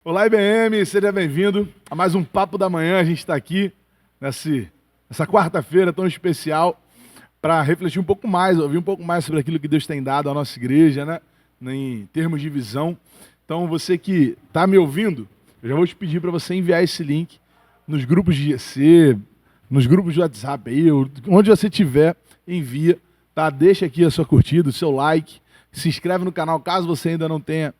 Olá, IBM, seja bem-vindo a mais um Papo da Manhã. A gente está aqui nessa quarta-feira tão especial para refletir um pouco mais, ouvir um pouco mais sobre aquilo que Deus tem dado à nossa igreja, né? Em termos de visão. Então, você que está me ouvindo, eu já vou te pedir para você enviar esse link nos grupos de GC, nos grupos de WhatsApp aí, onde você estiver, envia, tá? Deixa aqui a sua curtida, o seu like, se inscreve no canal caso você ainda não tenha.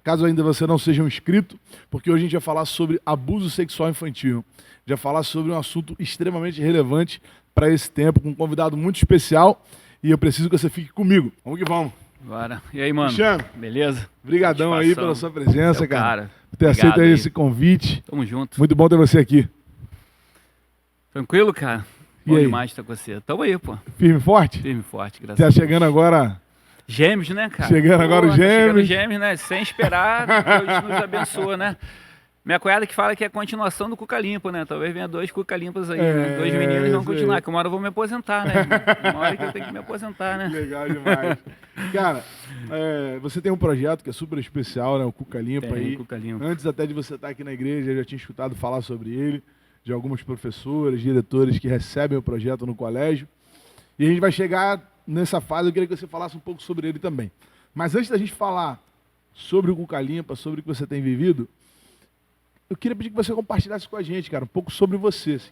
Caso ainda você não seja um inscrito, porque hoje a gente vai falar sobre abuso sexual infantil. Já falar sobre um assunto extremamente relevante para esse tempo, com um convidado muito especial, e eu preciso que você fique comigo. Vamos que vamos. Bora. E aí, mano? Cristiano, beleza? Brigadão aí pela sua presença, cara. Por ter aceito aí esse convite. Tamo junto. Muito bom ter você aqui. Tranquilo, cara? E Bom aí? demais estar com você. Tamo aí, pô. Firme e forte? Firme e forte, graças a Tá Deus. chegando agora... Gêmeos, né, cara? Chegando agora os gêmeos. Chegando os gêmeos, né? Sem esperar, Deus nos abençoa, né? Minha cunhada que fala que é a continuação do Cuca Limpo, né? Talvez venha dois Cuca Limpos aí, né? Dois meninos vão continuar, que uma hora eu vou me aposentar, né? Uma hora que eu tenho que me aposentar, né? Legal demais. Cara, você tem um projeto que é super especial, né? O Cuca Limpo aí. Cuca Limpo. Antes até de você estar aqui na igreja, eu já tinha escutado falar sobre ele, de alguns professores, diretores que recebem o projeto no colégio. E a gente vai chegar nessa fase, eu queria que você falasse um pouco sobre ele também. Mas antes da gente falar sobre o Cuca Limpa, sobre o que você tem vivido, eu queria pedir que você compartilhasse com a gente, cara, um pouco sobre você. Assim.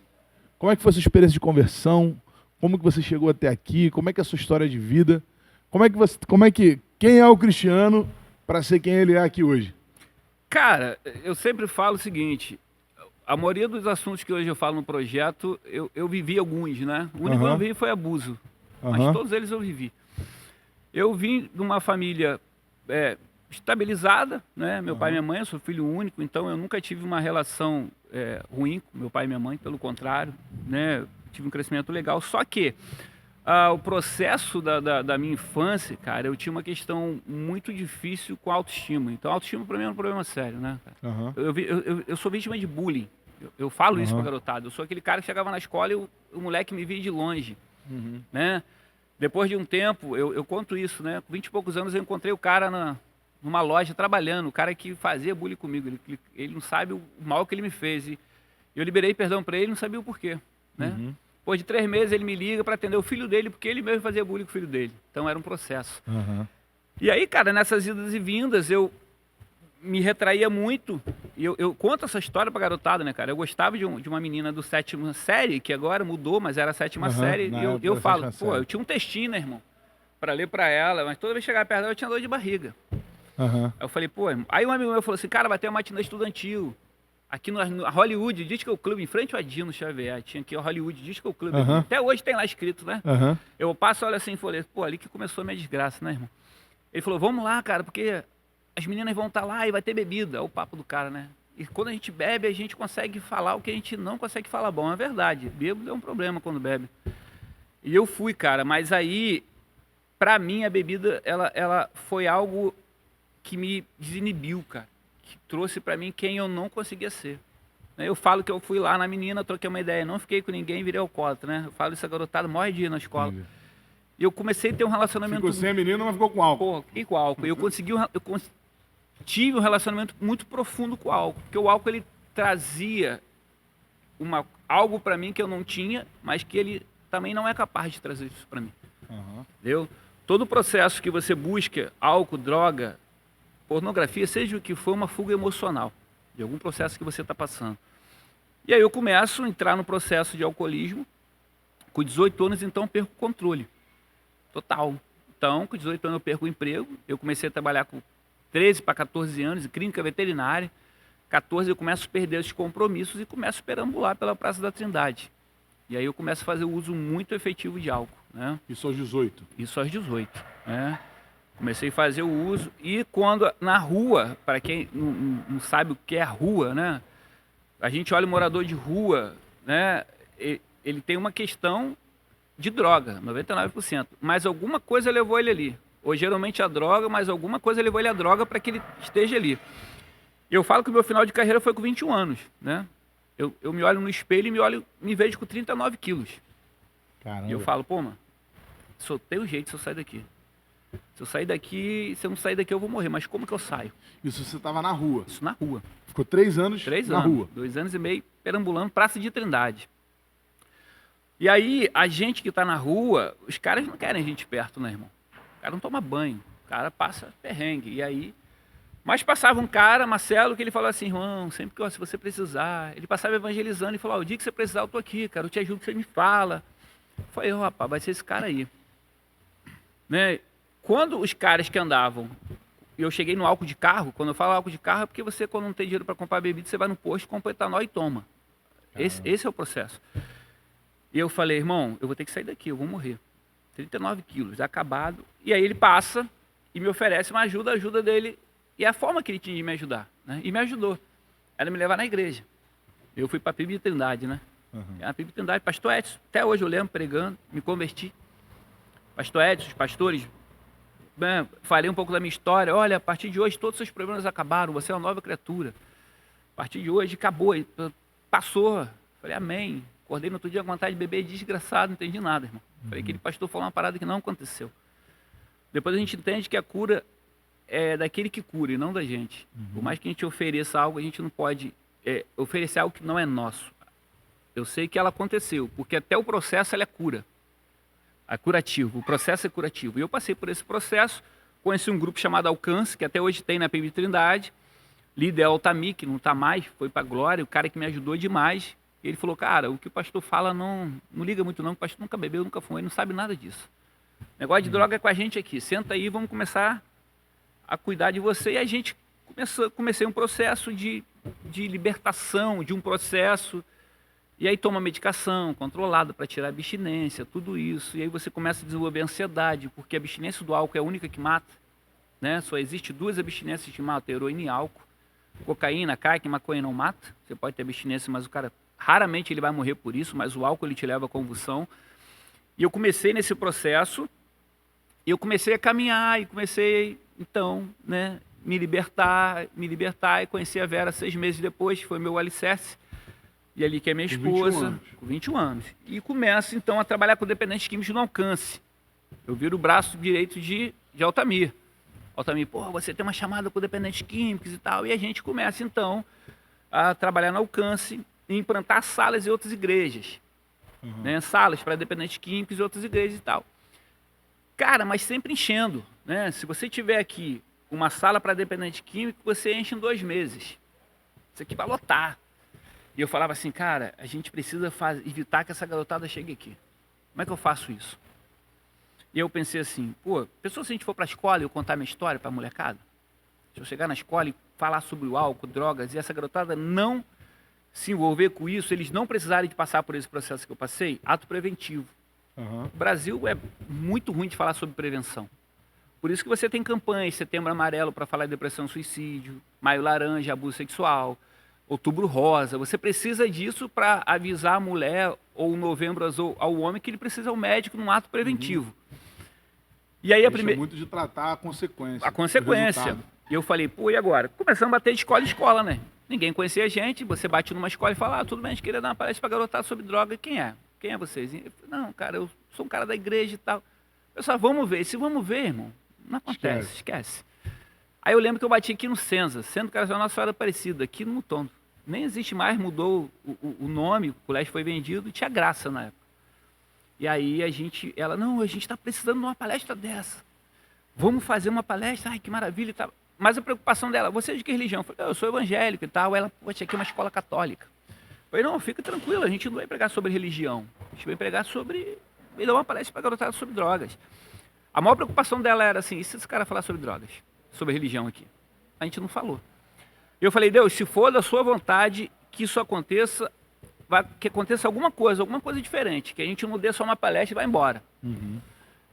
Como é que foi a sua experiência de conversão? Como que você chegou até aqui? Como é que é a sua história de vida? Quem é o Cristiano para ser quem ele é aqui hoje? Cara, eu sempre falo o seguinte, a maioria dos assuntos que hoje eu falo no projeto, eu vivi alguns, né? O único que eu não vivi foi abuso, mas todos eles eu vivi. Eu vim de uma família estabilizada, né? Meu pai e minha mãe, eu sou filho único, então eu nunca tive uma relação ruim com meu pai e minha mãe, pelo contrário, né? Tive um crescimento legal, só que o processo da minha infância, cara, eu tinha uma questão muito difícil com a autoestima. Então, a autoestima para mim é um problema sério, né, cara? Eu sou vítima de bullying. Eu falo isso pra garotada. Eu sou aquele cara que chegava na escola e o moleque me via de longe, né? Depois de um tempo, eu conto isso, né? Com 20 e poucos anos eu encontrei o cara numa loja trabalhando, o cara que fazia bullying comigo. Ele não sabe o mal que ele me fez. E eu liberei perdão para ele, não sabia o porquê, né? Depois de 3 meses ele me liga para atender o filho dele, porque ele mesmo fazia bullying com o filho dele. Então era um processo. E aí, cara, nessas idas e vindas eu me retraía muito. E eu conto essa história pra garotada, né, cara? Eu gostava de uma menina do 7ª série, que agora mudou, mas era a 7ª série. E eu falo, pô, eu tinha um textinho, né, irmão? Pra ler pra ela, mas toda vez que chegava perto dela eu tinha dor de barriga. Aí eu falei, pô, irmão. Aí um amigo meu falou assim, cara, vai ter uma matinê estudantil. Aqui no Hollywood Disco Club, em frente ao Adino Xavier, tinha aqui o Hollywood Disco Club. Até hoje tem lá escrito, né? Eu passo, olha assim, e falei, pô, ali que começou a minha desgraça, né, irmão? Ele falou, vamos lá, cara, porque as meninas vão estar lá e vai ter bebida. É o papo do cara, né? E quando a gente bebe, a gente consegue falar o que a gente não consegue falar bom. É verdade, bêbado é um problema quando bebe. E eu fui, cara, mas aí, pra mim, a bebida, ela foi algo que me desinibiu, cara. Que trouxe pra mim quem eu não conseguia ser. Eu falo que eu fui lá na menina, troquei uma ideia, não fiquei com ninguém, virei alcoólatra, né? Eu falo isso, a garotada morre de ir na escola. E eu comecei a ter um relacionamento... Ficou sem a menina, mas ficou com álcool. Pô, fiquei com álcool. Eu tive um relacionamento muito profundo com o álcool, porque o álcool ele trazia algo para mim que eu não tinha, mas que ele também não é capaz de trazer isso para mim. Entendeu? Todo o processo que você busca, álcool, droga, pornografia, seja o que for, uma fuga emocional de algum processo que você está passando. E aí eu começo a entrar no processo de alcoolismo, com 18 anos, então eu perco o controle total. Então, com 18 anos eu perco o emprego, eu comecei a trabalhar com 13 para 14 anos em clínica veterinária. 14 eu começo a perder os compromissos e começo a perambular pela Praça da Trindade. E aí eu começo a fazer o uso muito efetivo de álcool, né? Isso aos 18? Isso aos 18, né? Comecei a fazer o uso e quando na rua, para quem não sabe o que é a rua, né? A gente olha o morador de rua, né? Ele tem uma questão de droga, 99%. Mas alguma coisa levou ele ali. Ou geralmente a droga, mas alguma coisa levou ele à droga para que ele esteja ali. Eu falo que o meu final de carreira foi com 21 anos, né? Eu me olho no espelho e me vejo com 39 quilos. Caramba. E eu falo, pô, mano, só tem um jeito se eu sair daqui. Se eu sair daqui, se eu não sair daqui eu vou morrer, mas como que eu saio? Isso você estava na rua? Isso na rua. Ficou 3 anos 3 na anos, rua? 2 anos e meio perambulando Praça de Trindade. E aí, a gente que tá na rua, os caras não querem a gente perto, né, irmão? O cara não toma banho, o cara passa perrengue. E aí, mas passava um cara, Marcelo, que ele falou assim, irmão, sempre que se você precisar, ele passava evangelizando e falou, o dia que você precisar eu tô aqui, cara, eu te ajudo, você me fala. Eu falei, rapaz, vai ser esse cara aí. Né? Quando os caras que andavam, eu cheguei no álcool de carro, quando eu falo álcool de carro é porque você, quando não tem dinheiro para comprar bebida, você vai no posto, compra etanol e toma. Esse é o processo. E eu falei, irmão, eu vou ter que sair daqui, eu vou morrer. 39 quilos, acabado. E aí ele passa e me oferece uma ajuda, a ajuda dele, e a forma que ele tinha de me ajudar. Né? E me ajudou. Era me levar na igreja. Eu fui para a PIB de Trindade, né? A PIB de Trindade, pastor Edson, até hoje eu lembro pregando, me converti. Pastor Edson, os pastores, né, falei um pouco da minha história. Olha, a partir de hoje todos os seus problemas acabaram, você é uma nova criatura. A partir de hoje acabou, passou. Falei, amém. Acordei no outro dia com vontade de beber, desgraçado, não entendi nada, irmão. Falei, aquele pastor falou uma parada que não aconteceu. Depois a gente entende que a cura é daquele que cura e não da gente. Por mais que a gente ofereça algo, a gente não pode oferecer algo que não é nosso. Eu sei que ela aconteceu, porque até o processo ela é cura. É curativo, o processo é curativo. E eu passei por esse processo, conheci um grupo chamado Alcance, que até hoje tem na PIB de Trindade. Líder Altamir, que não está mais, foi para a glória, o cara que me ajudou demais. E ele falou, cara, o que o pastor fala não liga muito não, o pastor nunca bebeu, nunca fumou, ele não sabe nada disso. Negócio de droga é com a gente aqui, senta aí, vamos começar a cuidar de você. E a gente comecei um processo de libertação, de um processo. E aí toma medicação controlada para tirar a abstinência, tudo isso. E aí você começa a desenvolver ansiedade, porque a abstinência do álcool é a única que mata. Né? Só existe 2 abstinências que matam, heroína e álcool. Cocaína, crack, maconha não mata. Você pode ter abstinência, mas o cara, raramente ele vai morrer por isso, mas o álcool ele te leva à convulsão. E eu comecei nesse processo, e eu comecei a caminhar, e comecei, então, né, me libertar, e conheci a Vera 6 meses depois, foi meu alicerce. E ali que é minha esposa, com 21 anos. E começo, então, a trabalhar com dependentes químicos no Alcance. Eu viro o braço direito de Altamir. Altamir, pô, você tem uma chamada com dependentes químicos e tal. E a gente começa, então, a trabalhar no Alcance e implantar salas em outras igrejas. Né? Salas para dependentes químicos e outras igrejas e tal. Cara, mas sempre enchendo. Né? Se você tiver aqui uma sala para dependente químico, você enche em 2 meses. Isso aqui vai lotar. E eu falava assim, cara, a gente precisa evitar que essa garotada chegue aqui. Como é que eu faço isso? E eu pensei assim, pô, pensou se a gente for para a escola e eu contar minha história para a molecada? Se eu chegar na escola e falar sobre o álcool, drogas, e essa garotada não se envolver com isso, eles não precisarem de passar por esse processo que eu passei, ato preventivo. O Brasil é muito ruim de falar sobre prevenção. Por isso que você tem campanhas, Setembro Amarelo para falar de depressão e suicídio, Maio Laranja, abuso sexual, Outubro Rosa. Você precisa disso para avisar a mulher ou Novembro Azul ao homem que ele precisa ao médico num ato preventivo. E aí a primeira muito de tratar a consequência. A consequência. E eu falei, pô, e agora? Começamos a bater de escola em escola, né? Ninguém conhecia a gente, você bate numa escola e fala, tudo bem, a gente queria dar uma palestra para garotada sobre droga. Quem é? Quem é vocês? Eu falei, não, cara, eu sou um cara da igreja e tal. Pessoal, vamos ver. Se vamos ver, irmão, não acontece, esquece. Aí eu lembro que eu bati aqui no Senza, sendo que era a Nossa Senhora Aparecida, aqui no Mutondo. Nem existe mais, mudou o nome, o colégio foi vendido, tinha Graça na época. E aí a gente está precisando de uma palestra dessa. Vamos fazer uma palestra, ai que maravilha e tal. Mas a preocupação dela, você é de que religião? Eu falei, eu sou evangélico e tal. Ela, poxa, aqui é uma escola católica. Eu falei, não, fica tranquilo, a gente não vai pregar sobre religião. A gente vai pregar vai dar uma palestra para garotada sobre drogas. A maior preocupação dela era assim, e se esse cara falar sobre drogas? Sobre religião aqui? A gente não falou. Eu falei, Deus, se for da sua vontade que isso aconteça, que aconteça alguma coisa diferente, que a gente não dê só uma palestra e vá embora.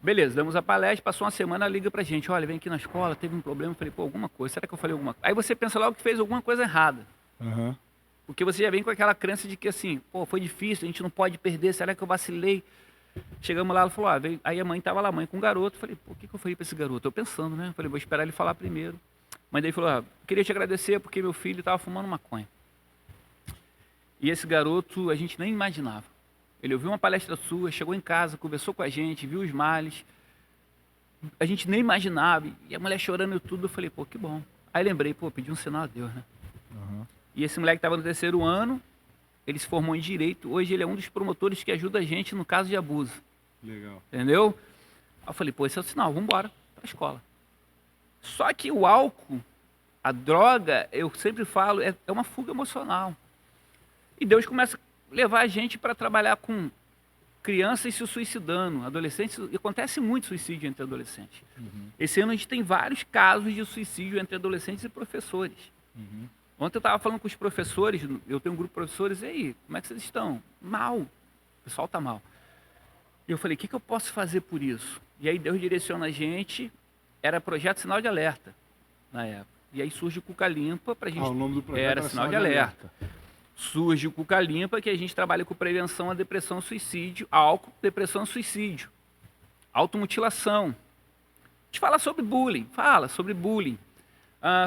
Beleza, damos a palestra, passou uma semana, liga pra gente, olha, vem aqui na escola, teve um problema. Eu falei, pô, alguma coisa, será que eu falei alguma coisa? Aí você pensa logo que fez alguma coisa errada. Porque você já vem com aquela crença de que assim, pô, foi difícil, a gente não pode perder, será que eu vacilei? Chegamos lá, ela falou, aí a mãe tava lá, mãe com o garoto. Eu falei, pô, o que eu falei pra esse garoto? Eu pensando, né? Eu falei, vou esperar ele falar primeiro. Mas daí falou, queria te agradecer porque meu filho estava fumando maconha. E esse garoto a gente nem imaginava. Ele ouviu uma palestra sua, chegou em casa, conversou com a gente, viu os males. a gente nem imaginava. E a mulher chorando e tudo, eu falei, pô, que bom. Aí lembrei, pô, pedi um sinal a Deus, né? Uhum. E esse moleque estava no 3º ano, ele se formou em Direito, hoje ele é um dos promotores que ajuda a gente no caso de abuso. Legal. Entendeu? Aí eu falei, pô, esse é o sinal, vamos embora para a escola. Só que o álcool, a droga, eu sempre falo, é uma fuga emocional. E Deus começa a levar a gente para trabalhar com crianças se suicidando, adolescentes, e acontece muito suicídio entre adolescentes. Uhum. Esse ano a gente tem vários casos de suicídio entre adolescentes e professores. Uhum. Ontem eu estava falando com os professores, eu tenho um grupo de professores, e aí, como é que vocês estão? Mal, o pessoal está mal. E eu falei, o que eu posso fazer por isso? E aí Deus direciona a gente, era projeto Sinal de Alerta, na época. E aí surge o Cuca Limpa para a gente... o nome do projeto era Sinal de Alerta. Surge o Cuca Limpa, que a gente trabalha com prevenção à depressão, suicídio, álcool, depressão, suicídio, automutilação. A gente fala sobre bullying,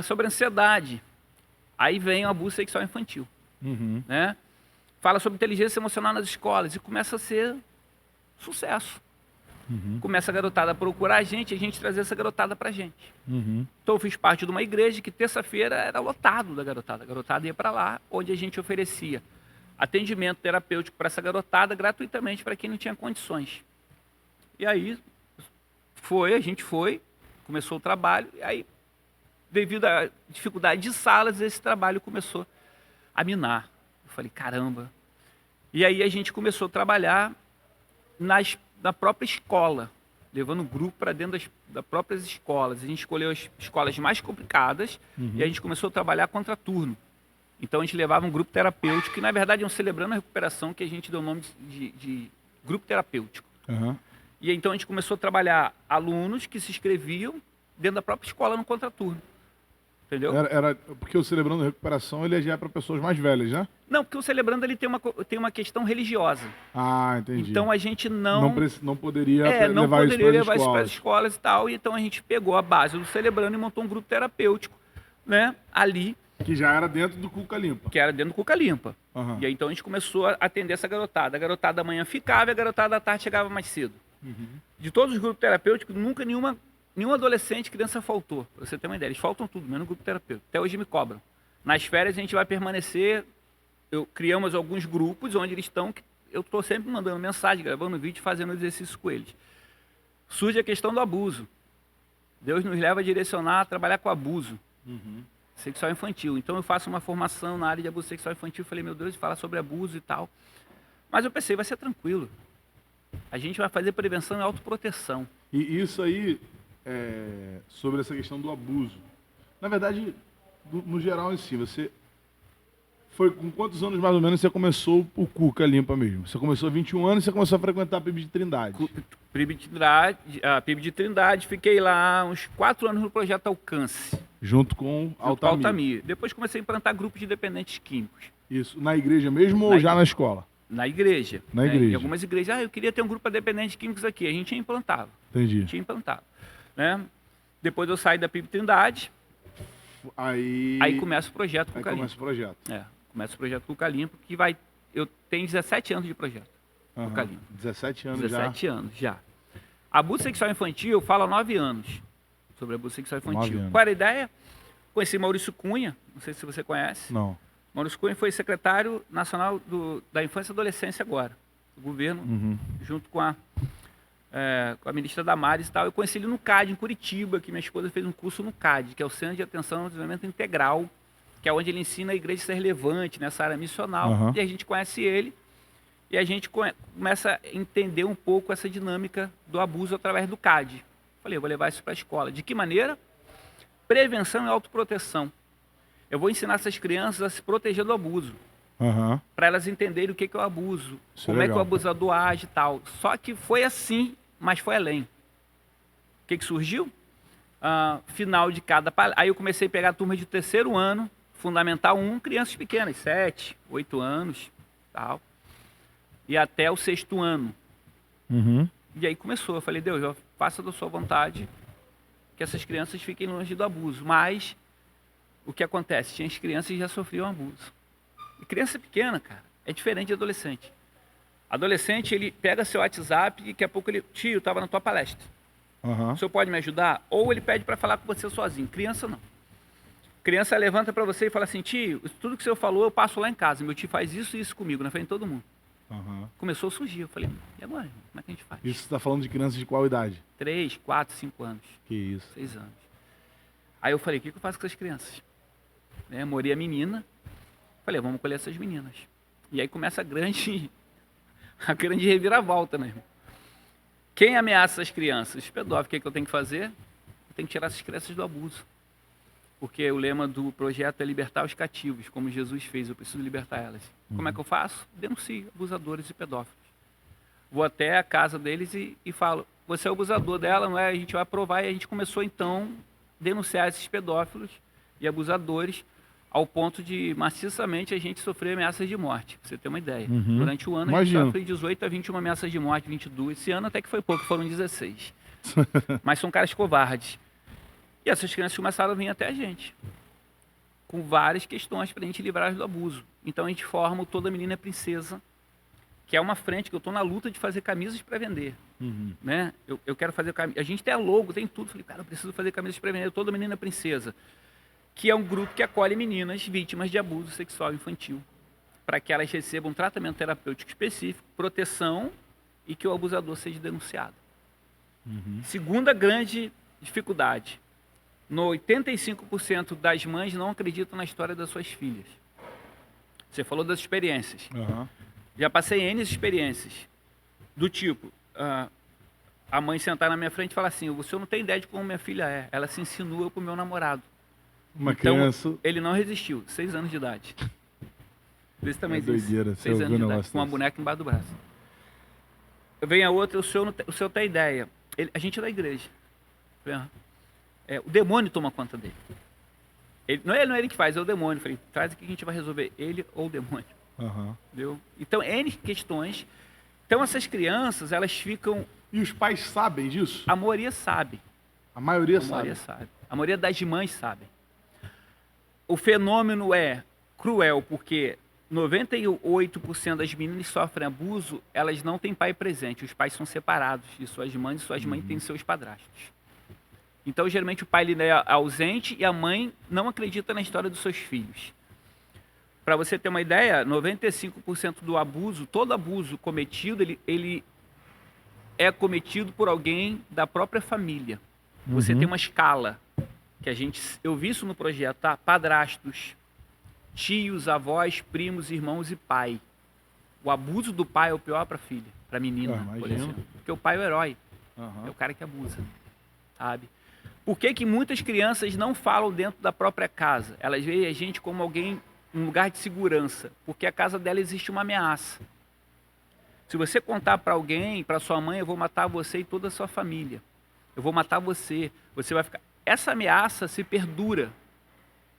sobre ansiedade. Aí vem o abuso sexual infantil. Uhum. Né? Fala sobre inteligência emocional nas escolas e começa a ser sucesso. Uhum. Começa a garotada a procurar a gente trazer essa garotada pra gente. Uhum. Então eu fiz parte de uma igreja que terça-feira era lotado da garotada. A garotada ia para lá, onde a gente oferecia atendimento terapêutico para essa garotada gratuitamente para quem não tinha condições. E aí a gente foi, começou o trabalho, e aí, devido à dificuldade de salas, esse trabalho começou a minar. Eu falei, caramba. E aí a gente começou a trabalhar na própria escola, levando o grupo para dentro das próprias escolas. A gente escolheu as escolas mais complicadas e a gente começou a trabalhar contraturno. Então a gente levava um grupo terapêutico, que na verdade iam celebrando a recuperação, que a gente deu o nome de grupo terapêutico. Uhum. E então a gente começou a trabalhar alunos que se inscreviam dentro da própria escola no contraturno. Entendeu? Era porque o Celebrando Recuperação ele já é para pessoas mais velhas, né? Não, porque o Celebrando ele tem uma questão religiosa. Ah, entendi. Então a gente não poderia não levar poderia isso levar isso para as escolas e tal. E então a gente pegou a base do Celebrando e montou um grupo terapêutico, né? Ali. Que já era dentro do Cuca Limpa. Que era dentro do Cuca Limpa. Uhum. E aí então a gente começou a atender essa garotada. A garotada da manhã ficava e a garotada da tarde chegava mais cedo. Uhum. De todos os grupos terapêuticos, nunca nenhum adolescente, criança faltou. Pra você ter uma ideia, eles faltam tudo, menos no grupo terapêutico. Até hoje me cobram. Nas férias a gente vai permanecer, criamos alguns grupos onde eles estão, eu estou sempre mandando mensagem, gravando vídeo, fazendo exercício com eles. Surge a questão do abuso. Deus nos leva a direcionar, a trabalhar com abuso. Uhum. Sexual infantil. Então eu faço uma formação na área de abuso sexual infantil, falei, meu Deus, falar sobre abuso e tal. Mas eu pensei, vai ser tranquilo. A gente vai fazer prevenção e autoproteção. E isso aí, sobre essa questão do abuso. Na verdade, no geral em si, você... Foi com quantos anos mais ou menos você começou o Cuca Limpa mesmo? Você começou 21 anos e você começou a frequentar a PIB de Trindade. PIB de Trindade, fiquei lá uns 4 anos no projeto Alcance. Junto com Altamir. Depois comecei a implantar grupos de dependentes químicos. Isso, na igreja mesmo ou já na escola? Na igreja. Na igreja. Em algumas igrejas, eu queria ter um grupo de dependentes químicos aqui. A gente implantava. Entendi. A gente implantava. Né? Depois eu saí da PIB Trindade. Aí começa o projeto Cuca Limpa. Começa o projeto. Começa o projeto Cuca Limpa, que vai... Eu tenho 17 anos de projeto. Uhum. Cuca Limpa. 17 anos 17 anos já. Abuso sexual infantil, eu falo há 9 anos sobre abuso sexual infantil. Qual era a ideia? Conheci Maurício Cunha, não sei se você conhece. Não. Maurício Cunha foi secretário nacional da Infância e Adolescência agora, do governo, junto com a ministra Damares e tal. Eu conheci ele no CAD, em Curitiba, que minha esposa fez um curso no CAD, que é o Centro de Atenção ao Desenvolvimento Integral, que é onde ele ensina a igreja a ser relevante nessa área missional. E a gente conhece ele e a gente começa a entender um pouco essa dinâmica do abuso através do CAD. Falei, eu vou levar isso para a escola. De que maneira? Prevenção e autoproteção. Eu vou ensinar essas crianças a se proteger do abuso. Para elas entenderem o que é o abuso, como é que o abusador age e tal. Só que foi assim, mas foi além. O que surgiu? Final de cada... Aí eu comecei a pegar a turma de 3º ano, Fundamental 1, crianças pequenas, 7, 8 anos, tal. E até o 6º ano. E aí começou. Eu falei, Deus, faça da sua vontade que essas crianças fiquem longe do abuso. Mas o que acontece? Tinha as crianças que já sofriam abuso. E criança pequena, cara, é diferente de adolescente. Adolescente, ele pega seu WhatsApp e daqui a pouco ele... Tio, eu estava na tua palestra. O senhor pode me ajudar? Ou ele pede para falar com você sozinho. Criança não. Criança levanta para você e fala assim, tio, tudo que o senhor falou eu passo lá em casa. Meu tio faz isso e isso comigo, na frente de todo mundo. Começou a surgir. Eu falei, e agora? Como é que a gente faz? Isso você está falando de crianças de qual idade? 3, 4, 5 anos. Que isso. 6 anos. Aí eu falei, o que eu faço com essas crianças? Né? Morei a menina. Falei, vamos colher essas meninas. E aí começa a grande reviravolta, né? Quem ameaça as crianças? Os pedófilos. O que eu tenho que fazer? Eu tenho que tirar essas crianças do abuso. Porque o lema do projeto é libertar os cativos, como Jesus fez, eu preciso libertar elas. Como é que eu faço? Denuncio abusadores e pedófilos. Vou até a casa deles e falo, você é o abusador dela, não é? A gente vai provar. E a gente começou, então, a denunciar esses pedófilos e abusadores, ao ponto de, maciçamente, a gente sofrer ameaças de morte. Pra você ter uma ideia. Durante o ano, a gente sofre 18 a 21 ameaças de morte, 22. Esse ano até que foi pouco, foram 16. Mas são caras covardes. E essas crianças começaram a vir até a gente, com várias questões para a gente livrar do abuso. Então a gente forma o Toda Menina é Princesa, que é uma frente que eu estou na luta de fazer camisas para vender. Né? Eu quero fazer camisas. A gente tem a logo, tem tudo. Falei, cara, eu preciso fazer camisas para vender. Toda Menina é Princesa, que é um grupo que acolhe meninas vítimas de abuso sexual infantil, para que elas recebam um tratamento terapêutico específico, proteção e que o abusador seja denunciado. Segunda grande dificuldade. 85% das mães não acreditam na história das suas filhas. Você falou das experiências. Já passei N experiências. Do tipo, a mãe sentar na minha frente e falar assim, o senhor não tem ideia de como minha filha é. Ela se insinua com o meu namorado. Uma então, criança... ele não resistiu. 6 anos de idade. Desse tamanho doideira, 6 anos de idade. Com uma boneca embaixo do braço. Vem a outra, o senhor tem ideia. A gente é da igreja. O demônio toma conta dele. Não é ele que faz, é o demônio. Falei, traz aqui que a gente vai resolver, ele ou o demônio. Entendeu? Então, N questões. Então, essas crianças, elas ficam... E os pais sabem disso? A maioria sabe. A maioria sabe. A maioria das mães sabe. O fenômeno é cruel, porque 98% das meninas que sofrem abuso, elas não têm pai presente. Os pais são separados de suas mães, e suas mães têm seus padrastos. Então, geralmente, o pai ele é ausente e a mãe não acredita na história dos seus filhos. Para você ter uma ideia, 95% do abuso, todo abuso cometido, ele é cometido por alguém da própria família. Você tem uma escala, que eu vi isso no projeto, tá? Padrastos, tios, avós, primos, irmãos e pai. O abuso do pai é o pior para a filha, para a menina, por exemplo. Porque o pai é o herói, é o cara que abusa, sabe? Por que muitas crianças não falam dentro da própria casa? Elas veem a gente como alguém, um lugar de segurança, porque a casa dela existe uma ameaça. Se você contar para alguém, para sua mãe, eu vou matar você e toda a sua família. Eu vou matar você, você vai ficar... Essa ameaça se perdura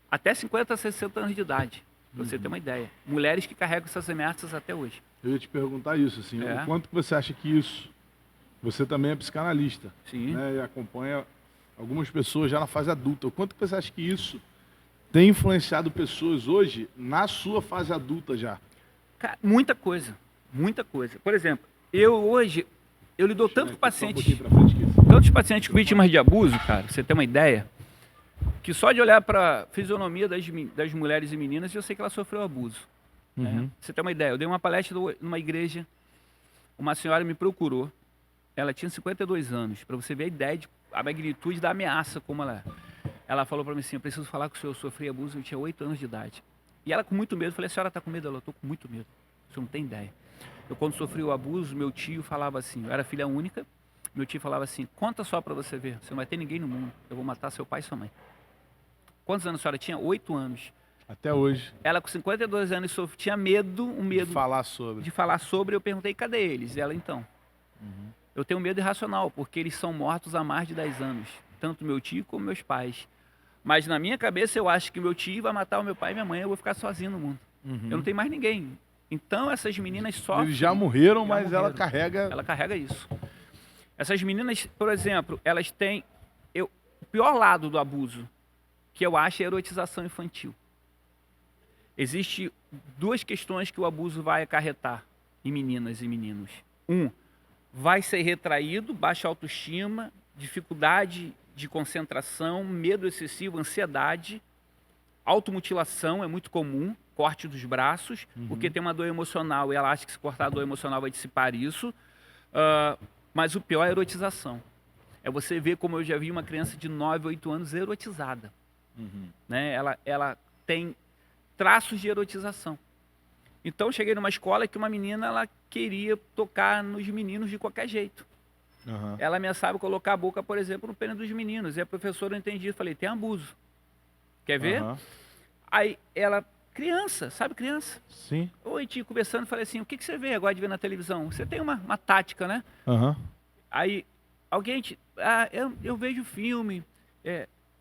até 50, 60 anos de idade, para você ter uma ideia. Mulheres que carregam essas ameaças até hoje. Eu ia te perguntar isso, assim, o quanto que você acha que isso... Você também é psicanalista, né, e acompanha... algumas pessoas já na fase adulta. O quanto que você acha que isso tem influenciado pessoas hoje na sua fase adulta já? Cara, muita coisa. Por exemplo, eu lido tanto com pacientes vítimas de abuso, cara, pra você ter uma ideia, que só de olhar para a fisionomia das mulheres e meninas, eu sei que ela sofreu abuso. Né? Pra você ter uma ideia, eu dei uma palestra numa igreja, uma senhora me procurou, ela tinha 52 anos, para você ver a ideia a magnitude da ameaça como ela é. Ela falou para mim assim, eu preciso falar que o senhor sofreu abuso, eu tinha 8 anos de idade. E ela com muito medo, eu falei, a senhora está com medo? Ela, eu estou com muito medo, o senhor não tem ideia. Eu quando sofri o abuso, meu tio falava assim, eu era filha única, meu tio falava assim, conta só para você ver, você não vai ter ninguém no mundo, eu vou matar seu pai e sua mãe. Quantos anos a senhora tinha? 8 anos. Até hoje. Ela com 52 anos tinha medo, de falar sobre, eu perguntei, cadê eles? Ela, então. Eu tenho medo irracional, porque eles são mortos há mais de 10 anos. Tanto meu tio como meus pais. Mas na minha cabeça eu acho que meu tio vai matar o meu pai e minha mãe, eu vou ficar sozinho no mundo. Eu não tenho mais ninguém. Então essas meninas sofrem. Eles já morreram, mas ela carrega... Ela carrega isso. Essas meninas, por exemplo, elas têm... O pior lado do abuso, que eu acho, é a erotização infantil. Existem 2 questões que o abuso vai acarretar em meninas e meninos. Vai ser retraído, baixa autoestima, dificuldade de concentração, medo excessivo, ansiedade, automutilação é muito comum, corte dos braços, porque tem uma dor emocional e ela acha que se cortar a dor emocional vai dissipar isso. Mas o pior é a erotização. É você ver como eu já vi uma criança de 9, 8 anos erotizada. Né? Ela tem traços de erotização. Então, eu cheguei numa escola que uma menina ela queria tocar nos meninos de qualquer jeito. Ela ameaçava colocar a boca, por exemplo, no pênis dos meninos. E a professora não entendia. Falei, tem abuso. Quer ver? Aí ela, criança, sabe criança? Sim. Oi, tio, conversando, falei assim, o que você vê agora de ver na televisão? Você tem uma tática, né? Aí, alguém, eu vejo filme.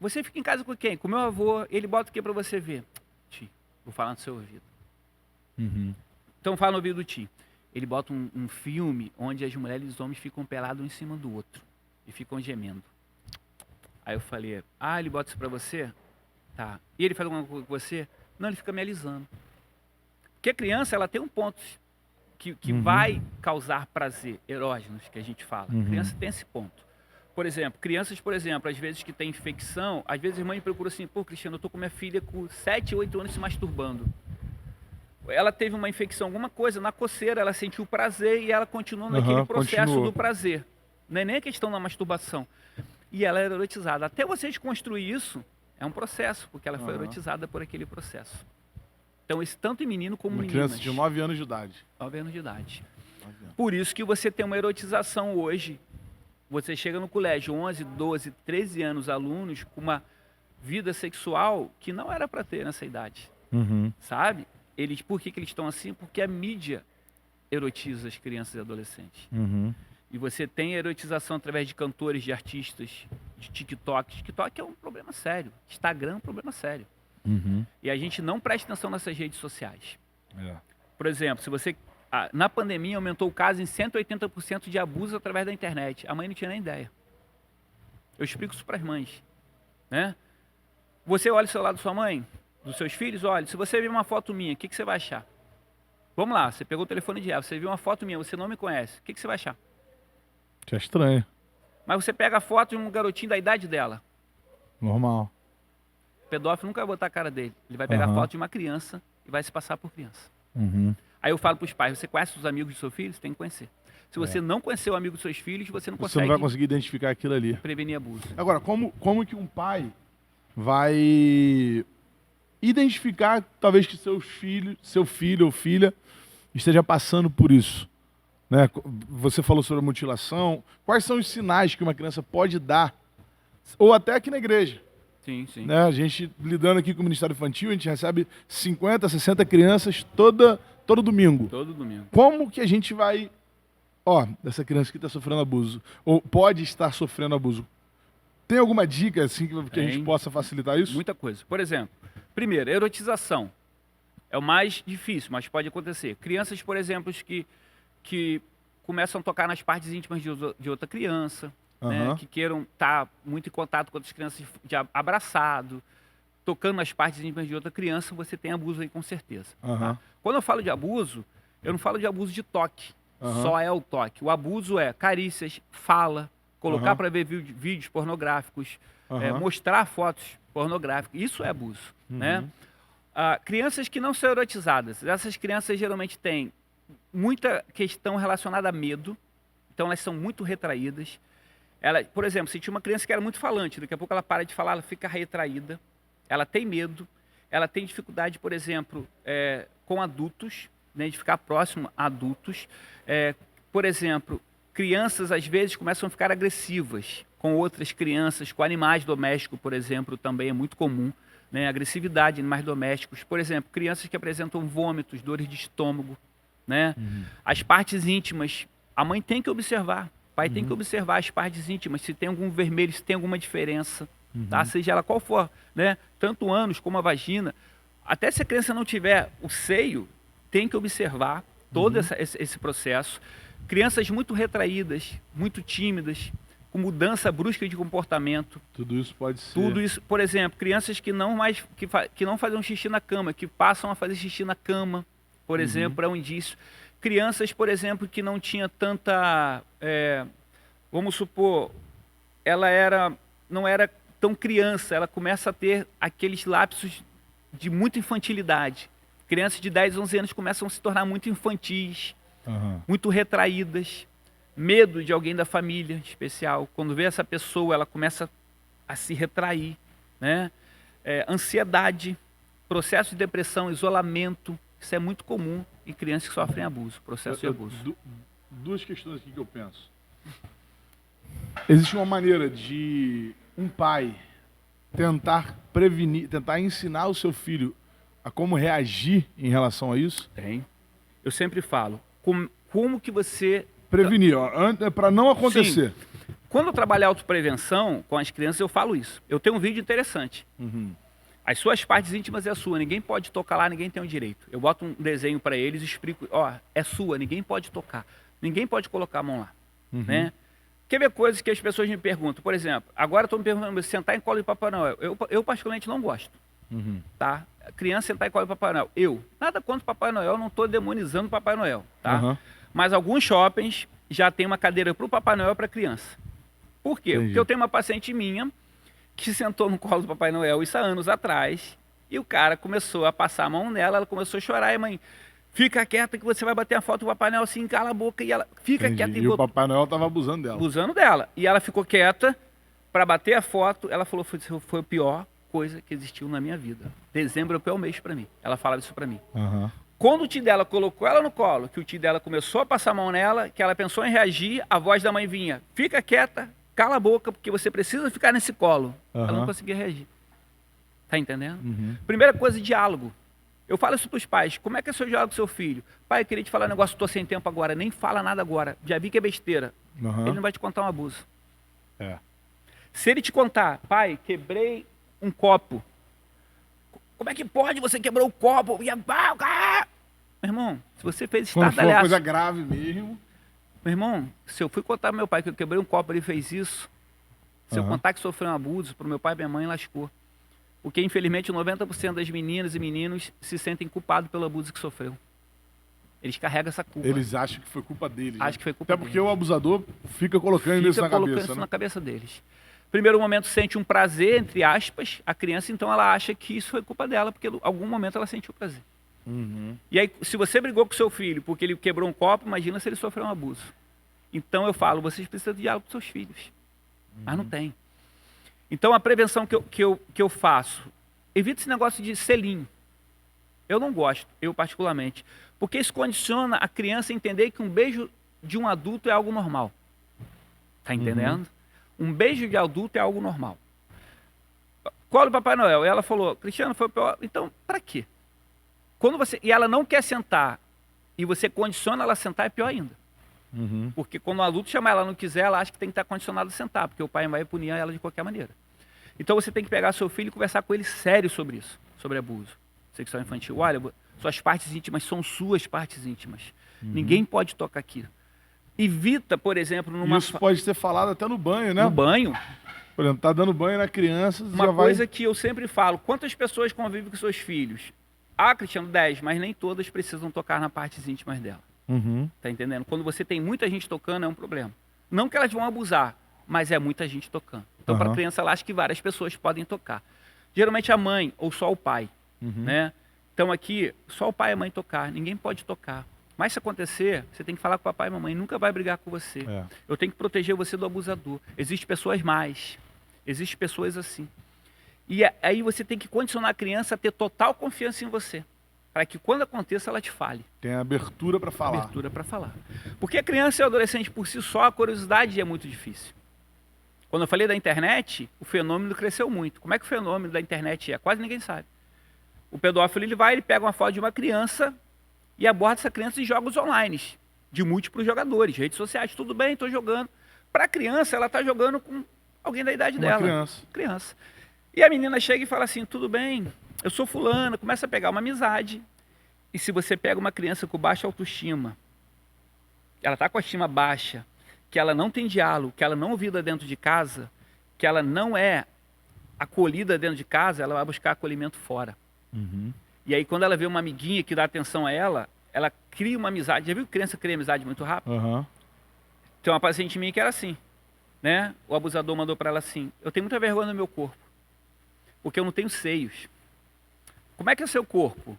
Você fica em casa com quem? Com meu avô, ele bota o que pra você ver? Tio, vou falar no seu ouvido. Então fala no ouvido do tio. Ele bota um filme onde as mulheres e os homens ficam pelados um em cima do outro. E ficam gemendo. Aí eu falei, ele bota isso pra você? Tá. E ele faz alguma coisa com você? Não, ele fica me alisando. Porque a criança, ela tem um ponto que vai causar prazer, erógenos, que a gente fala. A criança tem esse ponto. Por exemplo, crianças, às vezes que tem infecção, às vezes a irmã me procura assim, pô, Cristiano, eu tô com minha filha com 7, 8 anos se masturbando. Ela teve uma infecção, alguma coisa, na coceira, ela sentiu prazer e ela continuou naquele processo do prazer. Não é nem a questão da masturbação. E ela era erotizada. Até você desconstruir isso, é um processo, porque ela foi erotizada por aquele processo. Então, isso tanto em menino como em meninas. Uma criança de 9 anos de idade. 9 anos de idade. Por isso que você tem uma erotização hoje. Você chega no colégio, 11, 12, 13 anos, alunos com uma vida sexual que não era para ter nessa idade. Sabe? Por que eles estão assim? Porque a mídia erotiza as crianças e adolescentes. E você tem erotização através de cantores, de artistas, de TikTok. TikTok é um problema sério. Instagram é um problema sério. E a gente não presta atenção nessas redes sociais. Por exemplo, se você... na pandemia aumentou o caso em 180% de abuso através da internet. A mãe não tinha nem ideia. Eu explico isso para as mães. Né? Você olha o celular da sua mãe, dos seus filhos, olha, se você ver uma foto minha, o que você vai achar? Vamos lá, você pegou o telefone de ela, você viu uma foto minha, você não me conhece, o que você vai achar? Que é estranho. Mas você pega a foto de um garotinho da idade dela. Normal. O pedófilo nunca vai botar a cara dele. Ele vai pegar a foto de uma criança e vai se passar por criança. Aí eu falo para os pais, você conhece os amigos do seu filho? Você tem que conhecer. Se você não conhecer o amigo dos seus filhos, você não consegue... Você não vai conseguir identificar aquilo ali. Prevenir abuso. Agora, como que um pai vai identificar, talvez, que seu filho ou filha esteja passando por isso? Né? Você falou sobre a mutilação. Quais são os sinais que uma criança pode dar? Ou até aqui na igreja. Sim, sim. Né? A gente, lidando aqui com o Ministério Infantil, a gente recebe 50, 60 crianças todo domingo. Todo domingo. Como que a gente vai... essa criança aqui está sofrendo abuso. Ou pode estar sofrendo abuso. Tem alguma dica assim que a gente possa facilitar isso? Muita coisa. Por exemplo, primeiro, erotização. É o mais difícil, mas pode acontecer. Crianças, por exemplo, que começam a tocar nas partes íntimas de outra criança, né, que queiram estar muito em contato com outras crianças, de abraçado, tocando nas partes íntimas de outra criança, você tem abuso aí com certeza. Tá? Quando eu falo de abuso, eu não falo de abuso de toque. Só é o toque. O abuso é carícias, fala, colocar para ver vídeos pornográficos, mostrar fotos pornográficas. Isso é abuso. Né? Crianças que não são erotizadas. Essas crianças geralmente têm muita questão relacionada a medo. Então elas são muito retraídas. Por exemplo, se tinha uma criança que era muito falante, daqui a pouco ela para de falar, ela fica retraída. Ela tem medo. Ela tem dificuldade, por exemplo, com adultos, né, de ficar próximo a adultos. Por exemplo, crianças às vezes começam a ficar agressivas com outras crianças, com animais domésticos, por exemplo, também é muito comum. Né, agressividade em animais domésticos. Por exemplo, crianças que apresentam vômitos, dores de estômago. Né? As partes íntimas, a mãe tem que observar, o pai tem que observar as partes íntimas, se tem algum vermelho, se tem alguma diferença, tá? Seja ela qual for, né? Tanto o ânus como a vagina. Até se a criança não tiver o seio, tem que observar todo esse processo. Crianças muito retraídas, muito tímidas, com mudança brusca de comportamento. Tudo isso pode ser. Tudo isso, por exemplo, crianças que não fazem xixi na cama, que passam a fazer xixi na cama, por exemplo, é um indício. Crianças, por exemplo, que não tinha tanta, vamos supor, não era tão criança, ela começa a ter aqueles lapsos de muita infantilidade. Crianças de 10, 11 anos começam a se tornar muito infantis, muito retraídas, medo de alguém da família especial. Quando vê essa pessoa, ela começa a se retrair, né? Ansiedade, processo de depressão, isolamento, isso é muito comum em crianças que sofrem abuso, processo de abuso. Duas questões aqui que eu penso. Existe uma maneira de um pai tentar prevenir, tentar ensinar o seu filho a como reagir em relação a isso? Tem. Eu sempre falo, como que você... Prevenir, para não acontecer. Sim. Quando eu trabalho autoprevenção com as crianças, eu falo isso. Eu tenho um vídeo interessante. As suas partes íntimas é sua, ninguém pode tocar lá, ninguém tem o direito. Eu boto um desenho para eles e explico, é sua, ninguém pode tocar. Ninguém pode colocar a mão lá. Né? Quer ver coisas que as pessoas me perguntam? Por exemplo, agora estou me perguntando, sentar em colo de Papai Noel. Eu particularmente não gosto. Tá? A criança sentar em colo de Papai Noel. Nada contra o Papai Noel, não estou demonizando o Papai Noel. Tá? Mas alguns shoppings já tem uma cadeira para o Papai Noel e para a criança. Por quê? Porque eu tenho uma paciente minha que sentou no colo do Papai Noel isso há anos atrás, e o cara começou a passar a mão nela, ela começou a chorar, e mãe, fica quieta que você vai bater a foto do Papai Noel assim, cala a boca, e ela fica quieta. E o Papai Noel estava abusando dela. Abusando dela. E ela ficou quieta para bater a foto, ela falou, foi a pior coisa que existiu na minha vida. Dezembro é o pior mês para mim. Ela falava isso para mim. Quando o tio dela colocou ela no colo, que o tio dela começou a passar a mão nela, que ela pensou em reagir, a voz da mãe vinha, fica quieta, cala a boca, porque você precisa ficar nesse colo. Ela não conseguia reagir. Tá entendendo? Primeira coisa, diálogo. Eu falo isso para os pais. Como é que é o seu diálogo com seu filho? Pai, eu queria te falar um negócio, estou sem tempo agora. Nem fala nada agora. Já vi que é besteira. Ele não vai te contar um abuso. Se ele te contar, pai, quebrei um copo. Como é que pode? Você quebrou o copo? Meu irmão, se você fez estardalhaço... Quando for uma coisa grave mesmo... Meu irmão, se eu fui contar pro meu pai que eu quebrei um copo, ele fez isso. Se eu contar que sofreu um abuso, pro meu pai e minha mãe, lascou. Porque, infelizmente, 90% das meninas e meninos se sentem culpados pelo abuso que sofreu. Eles carregam essa culpa. Eles acham que foi culpa deles. Acham que foi culpa deles. Até porque o abusador fica colocando isso na cabeça. Isso na cabeça deles. Primeiro momento sente um prazer, entre aspas, a criança, então ela acha que isso foi culpa dela, porque em algum momento ela sentiu prazer. E aí, se você brigou com seu filho porque ele quebrou um copo, imagina se ele sofreu um abuso. Então eu falo, vocês precisam de diálogo com seus filhos. Mas não tem. Então a prevenção que eu faço, evita esse negócio de selinho. Eu não gosto, eu particularmente. Porque isso condiciona a criança a entender que um beijo de um adulto é algo normal. Tá entendendo? Um beijo de adulto é algo normal. Colo do Papai Noel. E ela falou, Cristiano, foi pior. Então, para quê? E ela não quer sentar e você condiciona ela a sentar, é pior ainda. Porque quando o adulto chamar ela não quiser, ela acha que tem que estar condicionado a sentar, porque o pai vai punir ela de qualquer maneira. Então você tem que pegar seu filho e conversar com ele sério sobre isso, sobre abuso sexual infantil. Olha, suas partes íntimas são suas partes íntimas. Ninguém pode tocar aqui. Evita, por exemplo, numa... Isso pode ser falado até no banho, né? No banho. Por exemplo, tá dando banho na criança... Uma coisa que eu sempre falo, quantas pessoas convivem com seus filhos? Cristiano, 10, mas nem todas precisam tocar nas partes íntimas dela. Tá entendendo? Quando você tem muita gente tocando, é um problema. Não que elas vão abusar, mas é muita gente tocando. Então, para a criança, ela acha que várias pessoas podem tocar. Geralmente a mãe ou só o pai, né? Então aqui, só o pai e a mãe tocar, ninguém pode tocar. Mas se acontecer, você tem que falar com o papai e a mamãe, nunca vai brigar com você. Eu tenho que proteger você do abusador. Existem pessoas mais, existem pessoas assim. E aí você tem que condicionar a criança a ter total confiança em você, para que quando aconteça ela te fale. Tem abertura para falar. Abertura para falar. Porque a criança e o adolescente por si só, a curiosidade é muito difícil. Quando eu falei da internet, o fenômeno cresceu muito. Como é que o fenômeno da internet é? Quase ninguém sabe. O pedófilo ele pega uma foto de uma criança e aborda essa criança em jogos online, de múltiplos jogadores, redes sociais, tudo bem, estou jogando. Para a criança, ela está jogando com alguém da idade dela. Criança. E a menina chega e fala assim, tudo bem, eu sou fulana, começa a pegar uma amizade. E se você pega uma criança com baixa autoestima, ela está com a estima baixa, que ela não tem diálogo, que ela não é ouvida dentro de casa, que ela não é acolhida dentro de casa, ela vai buscar acolhimento fora. E aí quando ela vê uma amiguinha que dá atenção a ela cria uma amizade. Já viu que criança cria amizade muito rápido? Tem uma paciente minha que era assim. né? O abusador mandou para ela assim: eu tenho muita vergonha no meu corpo, porque eu não tenho seios. Como é que é o seu corpo?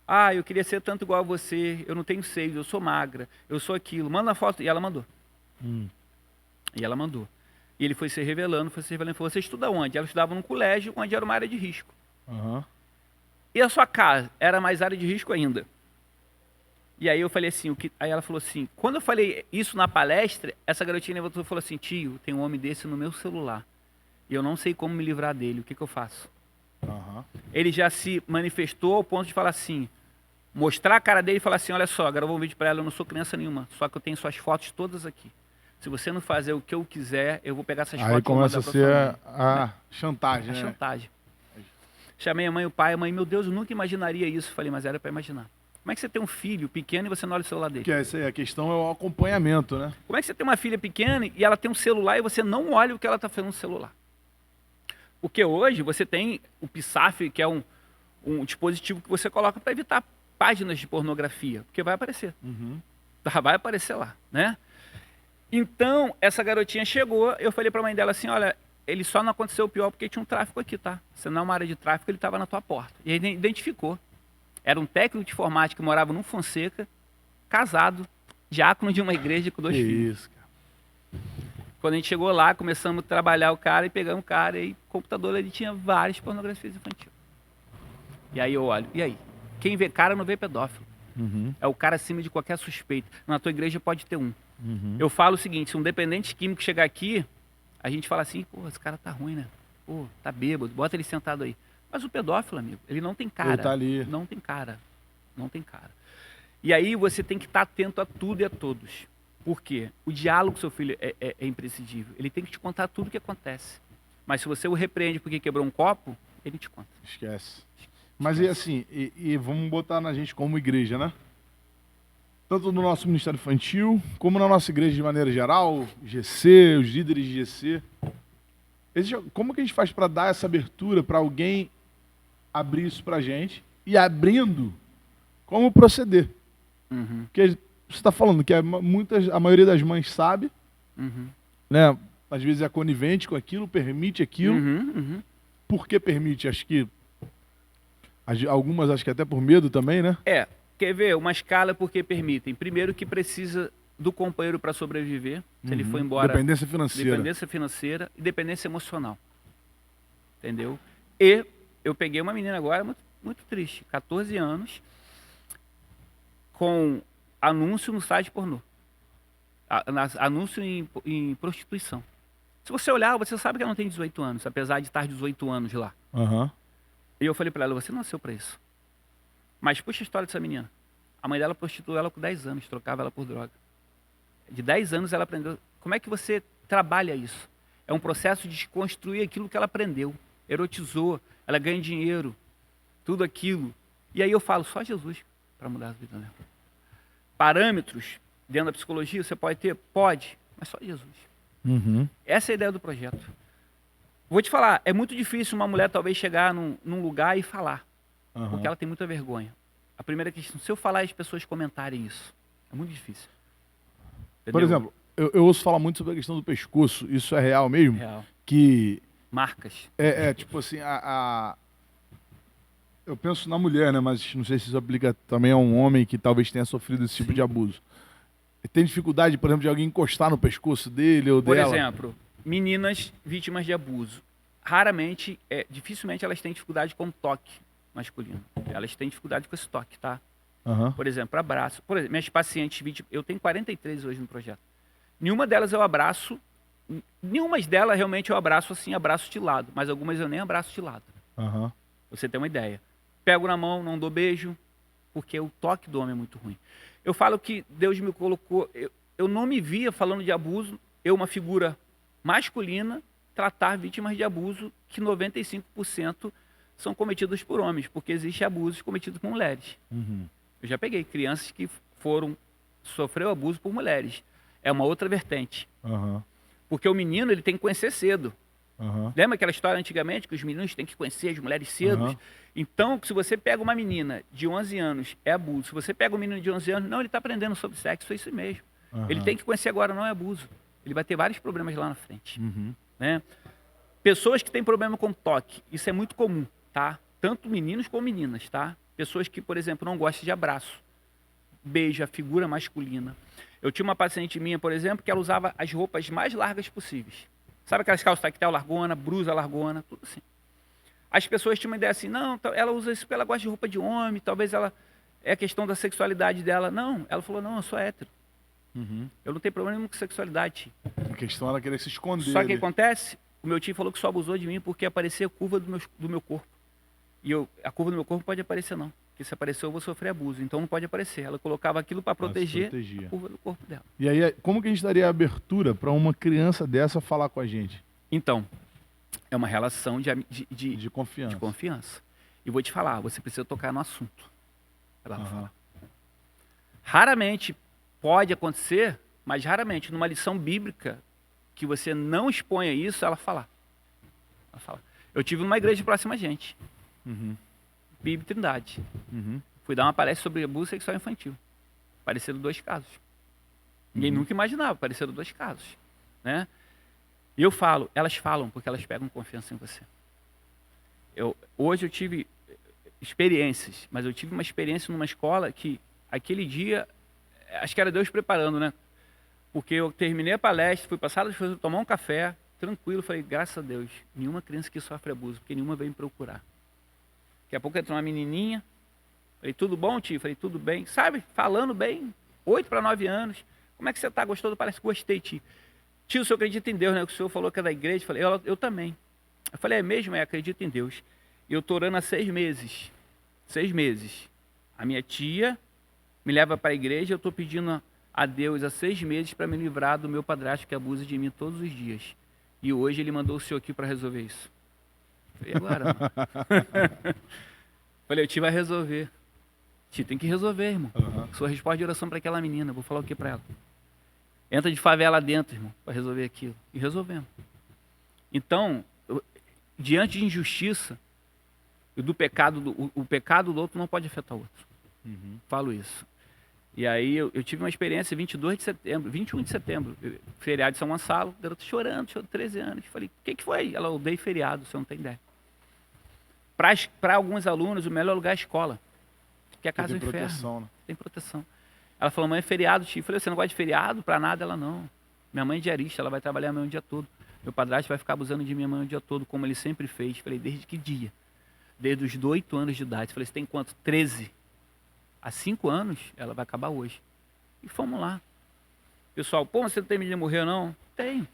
Ah, eu queria ser tanto igual a você, eu não tenho seios, eu sou magra, eu sou aquilo. Manda a foto. E ela mandou. E ela mandou. E ele foi se revelando, falou: você estuda onde? Ela estudava num colégio onde era uma área de risco. E a sua casa era mais área de risco ainda. E aí eu falei assim, aí ela falou assim, quando eu falei isso na palestra, essa garotinha levantou e falou assim: tio, tem um homem desse no meu celular. E eu não sei como me livrar dele, o que eu faço? Ele já se manifestou ao ponto de falar assim, mostrar a cara dele e falar assim: olha só, gravou um vídeo para ela, eu não sou criança nenhuma, só que eu tenho suas fotos todas aqui. Se você não fazer o que eu quiser, eu vou pegar essas fotos e vou mandar pra sua mãe. Aí começa a ser a chantagem, né? A chantagem. Chamei a mãe e o pai, a mãe: meu Deus, eu nunca imaginaria isso. Falei: mas era para imaginar. Como é que você tem um filho pequeno e você não olha o celular dele? Que essa aí, a questão é o acompanhamento, né? Como é que você tem uma filha pequena e ela tem um celular e você não olha o que ela está fazendo no celular? Porque hoje você tem o PSAF, que é um dispositivo que você coloca para evitar páginas de pornografia, porque vai aparecer. Vai aparecer lá, né? Então, essa garotinha chegou, eu falei para a mãe dela assim: olha, ele só não aconteceu o pior porque tinha um tráfico aqui, tá? Se não é uma área de tráfico, ele estava na tua porta. E aí identificou. Era um técnico de informática que morava no Fonseca, casado, diácono de uma igreja com 2 filhos. Isso, cara. Quando a gente chegou lá, começamos a trabalhar o cara e pegamos o cara, e o computador ele tinha várias pornografias infantis. E aí eu olho, e aí? Quem vê cara não vê pedófilo. É o cara acima de qualquer suspeita. Na tua igreja pode ter um. Eu falo o seguinte: se um dependente químico chegar aqui, a gente fala assim: pô, esse cara tá ruim, né? Pô, tá bêbado, bota ele sentado aí. Mas o pedófilo, amigo, ele não tem cara. Ele tá ali. Não tem cara. Não tem cara. E aí você tem que estar atento a tudo e a todos. Por quê? O diálogo com seu filho é imprescindível. Ele tem que te contar tudo o que acontece. Mas se você o repreende porque quebrou um copo, ele te conta. Esquece. Mas e assim, e vamos botar na gente como igreja, né? Tanto no nosso Ministério Infantil, como na nossa igreja de maneira geral, GC, os líderes de GC. Como que a gente faz para dar essa abertura para alguém abrir isso pra gente? E abrindo, como proceder? Porque você está falando que a maioria das mães sabe, né? Às vezes é conivente com aquilo, permite aquilo. Por que permite? Acho que algumas, acho que até por medo também, né? Quer ver? Uma escala porque permitem. Primeiro que precisa do companheiro para sobreviver. Se ele for embora... Dependência financeira. Dependência financeira e dependência emocional. Entendeu? E eu peguei uma menina agora muito, muito triste, 14 anos, com anúncio no site pornô. Anúncio em prostituição. Se você olhar, você sabe que ela não tem 18 anos, apesar de estar 18 anos lá. E eu falei para ela: você não nasceu para isso. Mas puxa a história dessa menina. A mãe dela prostituiu ela com 10 anos, trocava ela por droga. De 10 anos ela aprendeu. Como é que você trabalha isso? É um processo de desconstruir aquilo que ela aprendeu. Erotizou, ela ganha dinheiro, tudo aquilo. E aí eu falo: só Jesus para mudar a vida dela. Parâmetros dentro da psicologia você pode ter? Pode, mas só Jesus. Essa é a ideia do projeto. Vou te falar, é muito difícil uma mulher talvez chegar num lugar e falar. Porque ela tem muita vergonha. A primeira questão: se eu falar e as pessoas comentarem isso, é muito difícil. Entendeu? Por exemplo, eu ouço falar muito sobre a questão do pescoço. Isso é real mesmo? Real. Que... Marcas. Tipo assim, eu penso na mulher, né? Mas não sei se isso aplica também a um homem que talvez tenha sofrido esse tipo de abuso. Tem dificuldade, por exemplo, de alguém encostar no pescoço dele ou dela? Por exemplo, meninas vítimas de abuso. Raramente, dificilmente elas têm dificuldade com toque masculino. Elas têm dificuldade com esse toque, tá? Por exemplo, abraço. Por exemplo, minhas pacientes vítimas, eu tenho 43 hoje no projeto. Nenhuma delas eu abraço, nenhuma delas realmente eu abraço assim, abraço de lado, mas algumas eu nem abraço de lado. Você tem uma ideia. Pego na mão, não dou beijo, porque o toque do homem é muito ruim. Eu falo que Deus me colocou, eu não me via falando de abuso, eu, uma figura masculina, tratar vítimas de abuso, que 95% são cometidos por homens, porque existe abusos cometidos por mulheres. Eu já peguei crianças que sofreu abuso por mulheres. É uma outra vertente. Porque o menino, ele tem que conhecer cedo. Lembra aquela história antigamente que os meninos têm que conhecer as mulheres cedo? Então, se você pega uma menina de 11 anos, é abuso. Se você pega um menino de 11 anos, não, ele está aprendendo sobre sexo, é isso mesmo. Ele tem que conhecer agora, não é abuso. Ele vai ter vários problemas lá na frente. Né? Pessoas que têm problema com toque, isso é muito comum, tá? Tanto meninos como meninas, tá? Pessoas que, por exemplo, não gostam de abraço, beijo, a figura masculina. Eu tinha uma paciente minha, por exemplo, que ela usava as roupas mais largas possíveis. Sabe aquelas calças tactel largona, blusa largona, tudo assim. As pessoas tinham uma ideia assim, não, ela usa isso porque ela gosta de roupa de homem, talvez ela... É questão da sexualidade dela. Não, ela falou, não, eu sou hétero. Eu não tenho problema nenhum com sexualidade. A questão era querer se esconder. Só que o que acontece, o meu tio falou que só abusou de mim porque aparecia a curva do meu corpo. E a curva do meu corpo não pode aparecer não. Porque se aparecer eu vou sofrer abuso, então não pode aparecer. Ela colocava aquilo para proteger a curva do corpo dela. E aí, como que a gente daria abertura para uma criança dessa falar com a gente? Então, é uma relação de confiança. De confiança. E vou te falar, você precisa tocar no assunto. Ela vai falar. Raramente pode acontecer, mas raramente, numa lição bíblica, que você não exponha isso, ela falar. Ela fala. Eu tive numa igreja próxima a gente. Bíblia Trindade. Fui dar uma palestra sobre abuso sexual infantil. Apareceram 2 casos. Ninguém nunca imaginava, apareceram 2 casos. Né? E eu falo, elas falam porque elas pegam confiança em você. Hoje eu tive experiências, mas eu tive uma experiência numa escola que aquele dia, acho que era Deus preparando, né? Porque eu terminei a palestra, fui para a sala de professor, tomar um café, tranquilo, falei, graças a Deus, nenhuma criança que sofre abuso, porque nenhuma veio me procurar. Daqui a pouco entrou uma menininha, falei, tudo bom, tio? Falei, tudo bem. Sabe, falando bem, 8 para 9 anos, como é que você está? Gostou do palestra? Gostei, tio. Tio, o senhor acredita em Deus, né? O senhor falou que é da igreja. Falei, eu também. Eu falei, é mesmo? Acredito em Deus. E eu estou orando há 6 meses. 6 meses. A minha tia me leva para a igreja, eu estou pedindo a Deus há 6 meses para me livrar do meu padrasto que abusa de mim todos os dias. E hoje ele mandou o senhor aqui para resolver isso. Falei, agora, mano? Falei, o tio vai resolver. Tio, tem que resolver, irmão. Sua resposta de oração para aquela menina. Vou falar o que para ela? Entra de favela dentro, irmão, para resolver aquilo. E resolvemos. Então, diante de injustiça, e do pecado, o pecado do outro não pode afetar o outro. Falo isso. E aí eu tive uma experiência 22 de setembro, 21 de setembro, feriado de São Gonçalo, garota chorando, 13 anos. Falei, o que foi? Ela, odeia feriado, você não tem ideia. Para alguns alunos, o melhor lugar é a escola, que é a casa do inferno. Proteção, né? Tem proteção. Ela falou, mãe, é feriado, tio. Eu falei, você não gosta de feriado? Para nada, ela não. Minha mãe é diarista, ela vai trabalhar amanhã o dia todo. Meu padrasto vai ficar abusando de minha mãe o dia todo, como ele sempre fez. Falei, desde que dia? Desde os 8 anos de idade. Falei, você tem quanto? 13. Há 5 anos, ela vai acabar hoje. E fomos lá. Pessoal, pô, você não tem medo de morrer, não? Tenho.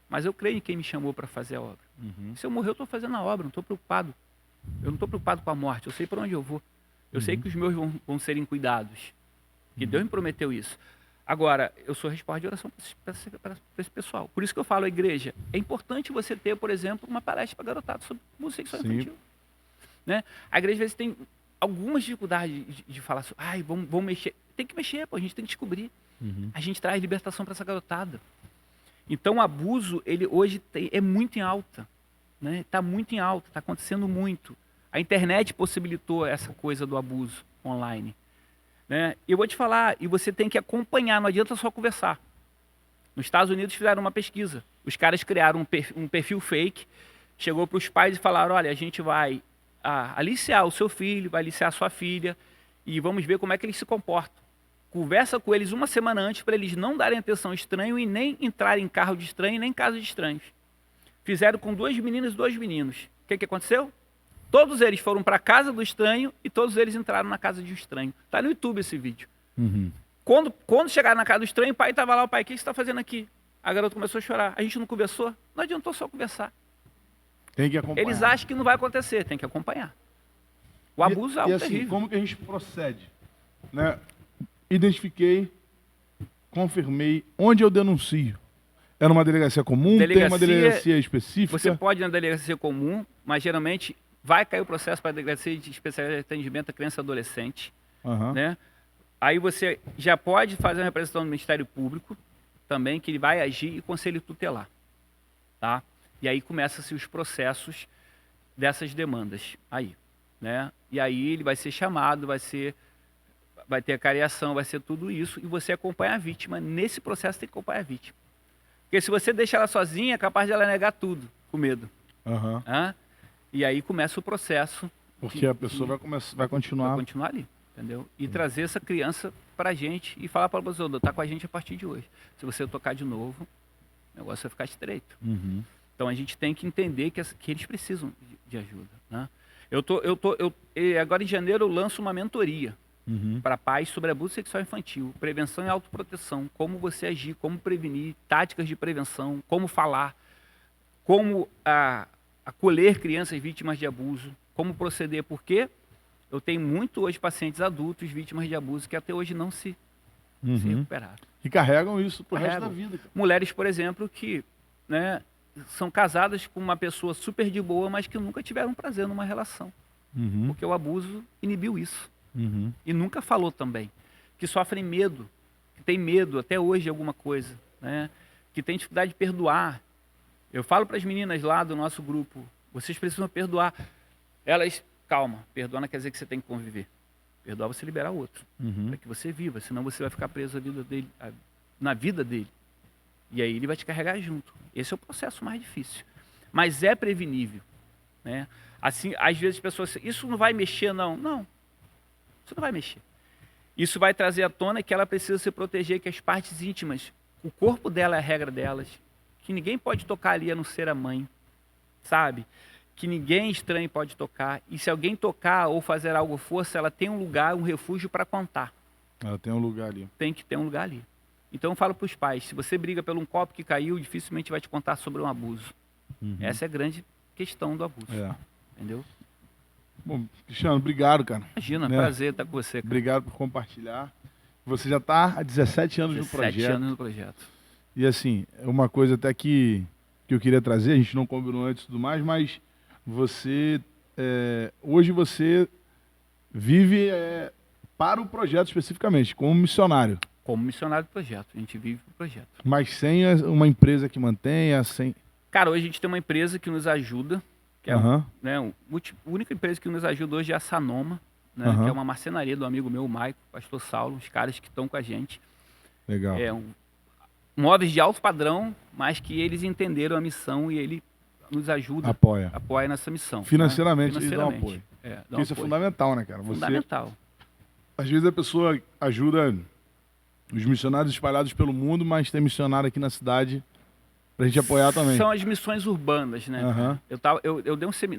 Mas eu creio em quem me chamou para fazer a obra. Se eu morrer, eu estou fazendo a obra, não estou preocupado. Eu não estou preocupado com a morte, eu sei para onde eu vou. Eu sei que os meus vão serem cuidados. Que Deus me prometeu isso. Agora, eu sou resposta de oração para esse pessoal. Por isso que eu falo, a igreja, é importante você ter, por exemplo, uma palestra para garotada sobre abuso sexual infantil. Né? A igreja, às vezes, tem algumas dificuldades de falar assim, ai, vamos mexer. Tem que mexer, pô, a gente tem que descobrir. A gente traz libertação para essa garotada. Então, o abuso, ele hoje é muito em alta. Está muito em alta, está acontecendo muito. A internet possibilitou essa coisa do abuso online. Né? Eu vou te falar, e você tem que acompanhar, não adianta só conversar. Nos Estados Unidos fizeram uma pesquisa. Os caras criaram um perfil fake, chegou para os pais e falaram, olha, a gente vai aliciar o seu filho, vai aliciar a sua filha, e vamos ver como é que eles se comportam. Conversa com eles uma semana antes para eles não darem atenção estranho e nem entrarem em carro de estranho, nem em casa de estranhos. Fizeram com 2 meninas e 2 meninos. O que aconteceu? Todos eles foram para a casa do estranho e todos eles entraram na casa de um estranho. Está no YouTube esse vídeo. Quando chegaram na casa do estranho, o pai estava lá, o pai, o que você está fazendo aqui? A garota começou a chorar. A gente não conversou? Não adiantou só conversar. Tem que acompanhar. Eles acham que não vai acontecer, tem que acompanhar. O abuso é algo assim, terrível. Como que a gente procede? Né? Identifiquei, confirmei, onde eu denuncio? É numa delegacia comum? Tem uma delegacia específica? Você pode ir na delegacia comum, mas geralmente vai cair o processo para a delegacia de especialidade de atendimento à criança e adolescente. Né? Aí você já pode fazer uma representação do Ministério Público também, que ele vai agir, e Conselho Tutelar. Tá? E aí começam-se os processos dessas demandas. Aí, né? E aí ele vai ser chamado, vai ter a cariação, vai ser tudo isso, e você acompanha a vítima. Nesse processo tem que acompanhar a vítima. Porque se você deixa ela sozinha, é capaz de ela negar tudo, com medo. Aham. E aí começa o processo. Porque a pessoa vai continuar ali, entendeu? E trazer essa criança pra gente e falar para a pessoa, tá com a gente a partir de hoje. Se você tocar de novo, o negócio vai ficar estreito. Então a gente tem que entender que eles precisam de ajuda, né? Agora em janeiro eu lanço uma mentoria para pais sobre abuso sexual infantil, prevenção e autoproteção, como você agir, como prevenir, táticas de prevenção, como falar, como acolher crianças vítimas de abuso, como proceder, porque eu tenho muito hoje pacientes adultos vítimas de abuso que até hoje não se recuperaram. E carregam isso pro resto da vida. Cara. Mulheres, por exemplo, que, né, são casadas com uma pessoa super de boa, mas que nunca tiveram prazer numa relação. Porque o abuso inibiu isso. E nunca falou também. Que sofrem medo, que tem medo até hoje de alguma coisa, né? Que tem dificuldade de perdoar. Eu falo para as meninas lá do nosso grupo, vocês precisam perdoar. Elas, calma, perdoar não quer dizer que você tem que conviver. Perdoar você liberar o outro, para que você viva, senão você vai ficar preso na vida dele. E aí ele vai te carregar junto. Esse é o processo mais difícil. Mas é prevenível, né? Assim, às vezes as pessoas dizem, isso não vai mexer, não. Não, isso não vai mexer. Isso vai trazer à tona que ela precisa se proteger, que as partes íntimas, o corpo dela é a regra delas, que ninguém pode tocar ali a não ser a mãe, sabe? Que ninguém estranho pode tocar. E se alguém tocar ou fazer algo força, ela tem um lugar, um refúgio para contar. Ela tem um lugar ali. Tem que ter um lugar ali. Então eu falo para os pais, se você briga por um copo que caiu, dificilmente vai te contar sobre um abuso. Essa é a grande questão do abuso. Entendeu? Bom, Cristiano, obrigado, cara. Imagina, prazer estar com você, cara. Obrigado por compartilhar. Você já está há 17 anos no projeto. 17 anos no projeto. E assim, uma coisa até que eu queria trazer, a gente não combinou antes e tudo mais, mas você, hoje você vive para o projeto especificamente, como missionário. Como missionário do projeto, a gente vive o projeto. Mas sem uma empresa que mantenha, sem... Cara, hoje a gente tem uma empresa que nos ajuda, que é né, a única empresa que nos ajuda hoje é a Sanoma, né, que é uma marcenaria do amigo meu, o Maico, pastor Saulo, os caras que estão com a gente. Legal. Móveis de alto padrão, mas que eles entenderam a missão e ele nos ajuda. Apoia nessa missão. Financeiramente, né? Eles dão apoio. Isso é fundamental, né, cara? Fundamental. Às vezes a pessoa ajuda os missionários espalhados pelo mundo, mas tem missionário aqui na cidade pra gente apoiar também. São as missões urbanas, né?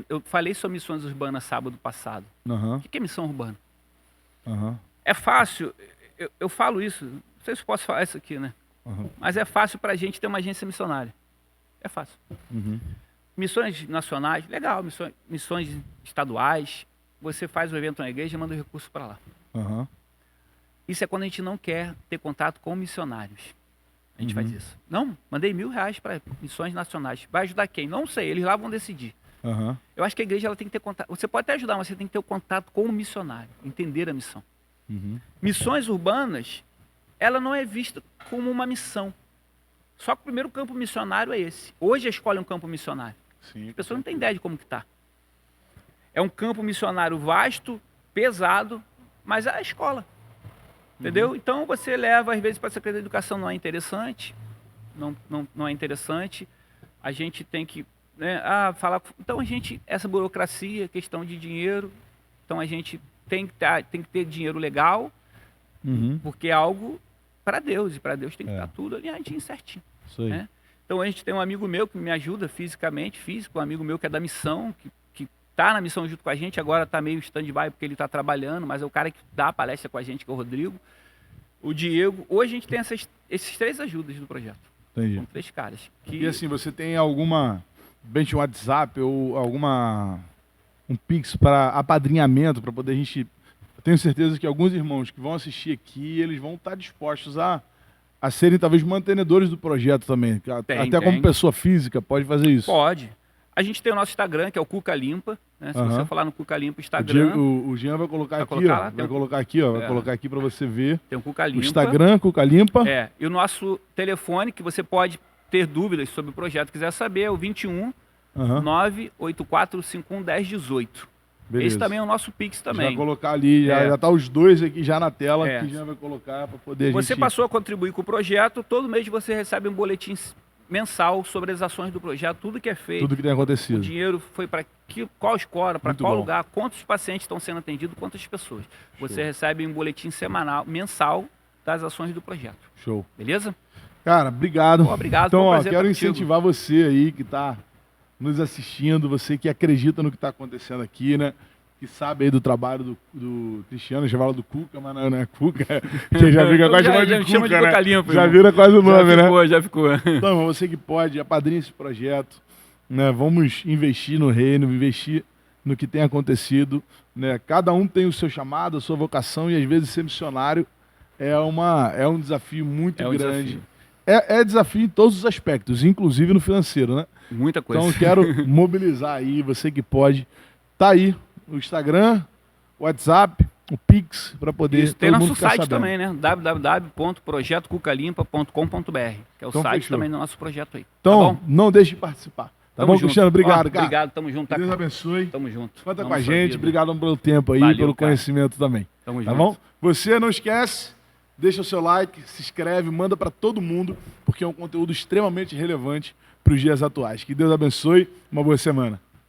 Eu falei sobre missões urbanas sábado passado. O que é missão urbana? É fácil, eu falo isso, não sei se posso falar isso aqui, né? Mas é fácil pra gente ter uma agência missionária. É fácil. Missões nacionais, legal. Missões estaduais, você faz o evento na igreja e manda o recurso para lá. Isso é quando a gente não quer ter contato com missionários. A gente faz isso. Não, mandei R$1.000 para missões nacionais. Vai ajudar quem? Não sei, eles lá vão decidir. Eu acho que a igreja ela tem que ter contato. Você pode até ajudar, mas você tem que ter o contato com o missionário, entender a missão. Missões urbanas, ela não é vista como uma missão. Só que o primeiro campo missionário é esse. Hoje a escola é um campo missionário. Sim, as pessoas não têm ideia de como que está. É um campo missionário vasto, pesado, mas é a escola. Entendeu? Então você leva, às vezes, para a Secretaria de Educação, não é interessante. Não é interessante. A gente tem que falar. Então essa burocracia, questão de dinheiro. Então a gente tem que ter dinheiro legal, porque é algo para Deus, e para Deus tem que estar tudo alinhadinho, certinho. Isso aí. Né? Então a gente tem um amigo meu que me ajuda fisicamente, um amigo meu que é da missão, que está na missão junto com a gente, agora está meio stand-by porque ele está trabalhando, mas é o cara que dá a palestra com a gente, que é o Rodrigo, o Diego. Hoje a gente tem esses 3 ajudas do projeto. Entendi. São 3 caras. E assim, você tem alguma, bem um WhatsApp ou um Pix para apadrinhamento, para poder a gente... Eu tenho certeza que alguns irmãos que vão assistir aqui, eles vão estar dispostos a serem talvez mantenedores do projeto também. Até como pessoa física, pode fazer isso? Pode. A gente tem o nosso Instagram, que é o Cuca Limpa. Né? Se você falar no Cuca Limpa Instagram... O Jean vai colocar aqui, ó. Vai colocar aqui para você ver. Tem o Cuca Limpa. O Instagram, Cuca Limpa. E o nosso telefone, que você pode ter dúvidas sobre o projeto, quiser saber, é o 21 98451 1018. Beleza. Esse também é o nosso Pix também. Vai colocar ali, já tá os 2 aqui já na tela, que já vai colocar para poder Você passou a contribuir com o projeto, todo mês você recebe um boletim mensal sobre as ações do projeto, tudo que é feito. Tudo que tem acontecido. O dinheiro foi para qual escola, para Muito qual bom. lugar, quantos pacientes estão sendo atendidos, quantas pessoas. Você Show. recebe um boletim mensal das ações do projeto. Show. Beleza? Cara, obrigado. Pô, obrigado, Então, foi um ó, prazer quero estar contigo. incentivar você aí que está nos assistindo, você que acredita no que está acontecendo aqui, né? Que sabe aí do trabalho do Cristiano, já fala do Cuca, mas não é Cuca, que já fica quase chamando de chama de Cuca, Cuca né? Limpo, Já irmão. vira quase o nome, né? Já ficou. Então, você que pode, apadrinha esse projeto, né? Vamos investir no reino, investir no que tem acontecido, né? Cada um tem o seu chamado, a sua vocação, e às vezes ser missionário é um desafio muito É um grande. desafio. É desafio em todos os aspectos, inclusive no financeiro, né? Muita coisa. Então eu quero mobilizar aí, você que pode, tá aí o Instagram, o WhatsApp, o Pix, para poder Isso, tem todo nosso mundo ficar site sabendo. também, né? www.projetocucalimpa.com.br, que é o Então, site fechou. também do nosso projeto aí. Então, tá bom? não deixe de participar. Tá Tamo bom, junto. Cristiano? Obrigado, Ó, cara. Obrigado, tamo junto. Tá? Deus abençoe. Tamo junto. Conta com Vamos a sua gente. vida. Obrigado pelo tempo aí, Valeu, pelo cara. conhecimento também. Tamo Tá junto. bom? Você não esquece, deixa o seu like, se inscreve, manda para todo mundo, porque é um conteúdo extremamente relevante para os dias atuais. Que Deus abençoe. Uma boa semana.